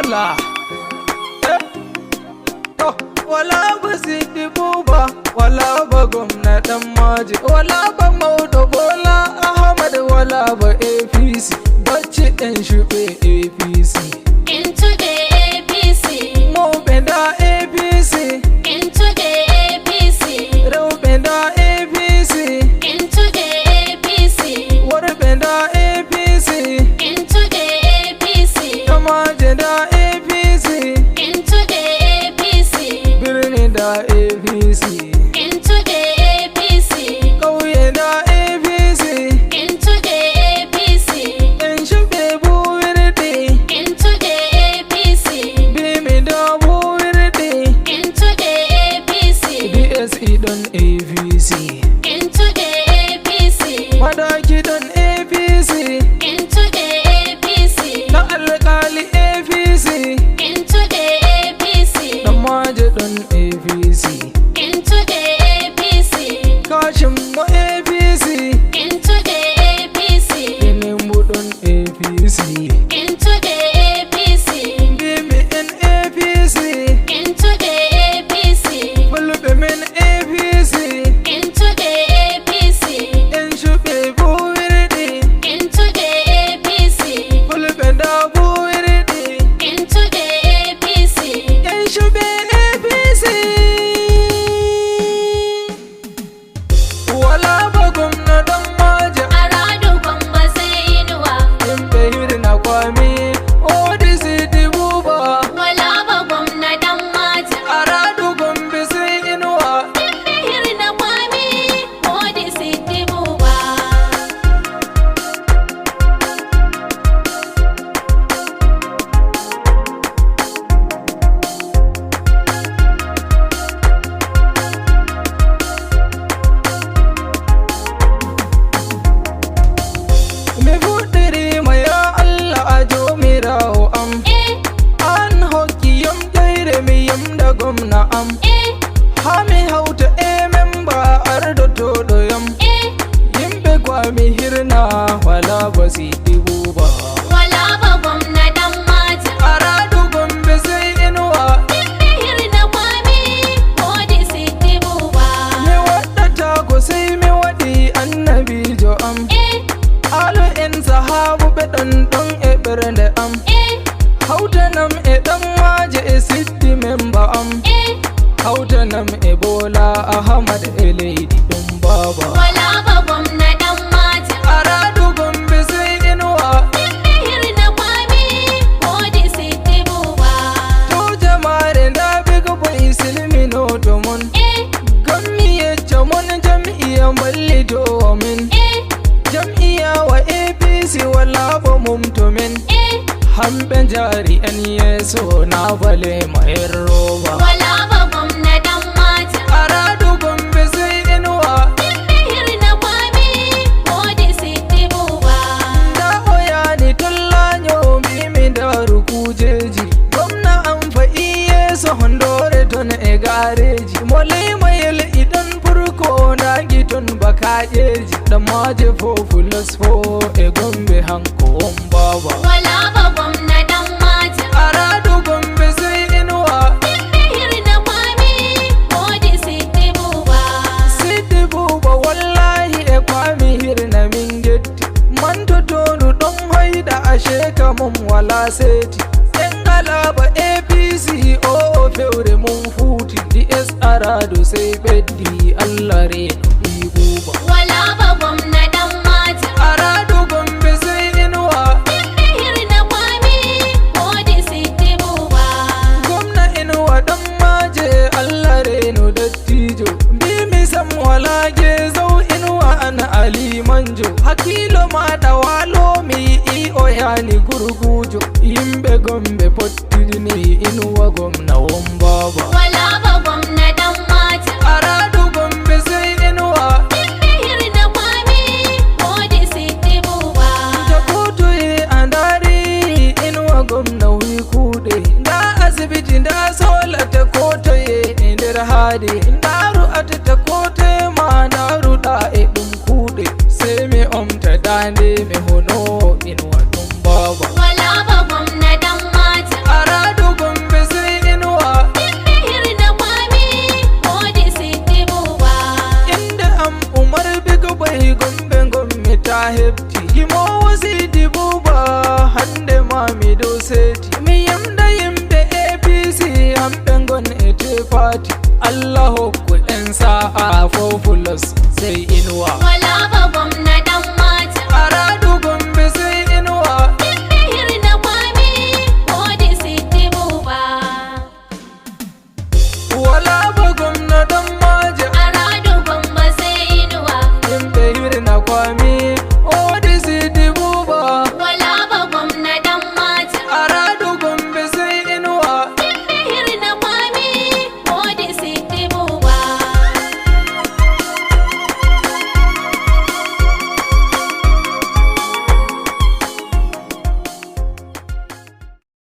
Allah. Wala ba Sidi Buba, wala ba gwamna dan maji, wala ba Maudu Bola Ahmad, wala ba APC, bacci ɗan shuɓe APC. Into the APC. Mu benda APC. Into the APC. Rau benda APC. Into the APC. War benda APC. Into the APC. Kamaje da APC. Into the APC. Birni da APC. Into the APC. Ƙauye da APC. Into the APC. Ɗan shuɓe buwirɗi. Into the APC. Bimi da buwirɗi. Into the APC. DSE don APC. Into the APC. Madaki don APC. Into the APC. Na alƙali APC. Into the APC. Na maje don APC. Into the APC. Kashin mu APC. Into the APC. Tinubu don APC. Into the APC. Bimi in APC. Into the APC. Fulbe min APC. Into the APC. Ɗan shuɓe buwirɗi. Into the APC. Fulbe da buwirɗi. Into the APC. Ɗan shuɓe APC. Wala ba gwamna dan maje. Aradu Gombe sai inuwa. Himɓe hirna kwami. Odi Sidi Buba. Wala ba gwamna dan maji. Aradu Gombe sai inuwa. Mihir na kwami. Odi Sidi Buba. Me fuɗɗiri ma ya Allah a jomirawo am. An hokki yam ƴeyre mi yamda gwamna am. Ha mi hawta memba ardotoɗo yam. Yimɓe kwami hirna wala ba Sidi Buba. Wala ba gwamna dan maji. Aradu Gombe sai inuwa. Mihir na kwami. Odi Sidi Buba. Mi waɗɗata ko sai mi waɗi annabijo am. Alu en sahabu ɓe ɗon e ɓernde am. Hawtanam e ɗan maje e Sidi memba am. Hawtanam e Bola Ahmad e leydi ɗum baba. Wala ba gwamna dan maji. Aradu Gombe sai inuwa. Mihir na kwami. Odi Sidi Buba. To jamare nda bigboii silmino to mon. Gammi yecca mon jam'iya ballitowo min. Jam'iya wa APC wala bo mumto min. Hamɓe jari en yeso na bale mayar roba. Wala ba gwamna dan maji. Aradu Gombe sai inuwa. Mihir na kwami. Odi Sidi Buba. Da oyani tollanyo bimi daru kujeji. Gwamna an fa'i yeso hondore ton e gareji. Mole mayel idan furko nagi ton bakajeji. Da maje fo fulas fo e Gombe hanko on baba. Wala ba gwamna dan maji. Aradu Gombe sai inuwa. Mihir na kwami. Odi Sidi Buba. Sidi Buba wallahi e kwami hirna min getti. Manto tonu ɗon hoyda ashe kamum wala seti. En galaba APC o fewre mum futi. DS Aradu sai ɓeddi Allah reno ɗi Buba. Wala ba gwamna dan maji. Aradu Gombe sai inuwa. Mihir na kwami. Odi Sidi Buba. Gwamna inuwa ɗan maje Allah reno dattijo. Bimi sam wala gezau inuwa ana Ali manjo. Hakilo ma da walo mi i o yani gurgujo. Yimɓe Gombe pottidini inuwa gwamna won baba. Wala ba gwamna dan maji. Aradu Gombe sai inuwa. Mihir na kwami. Odi Sidi Buba. Ta kotoye andari inuwa gwamna wi kuɗe. Nda asibiti nda sola ta kotoye e nder haade. Ndaru atata kotoye ma ndaruɗa e ɗum kuɗe. Sai mi omta dande mi hono inuwa ɗum baba. Wala ba gwamna dan maji. Ara hefti yimo wasidi buba hande ma mi do seti mi yamda yimɓe APC hamɓe gon ete party Allah hokku en sa'a 4+.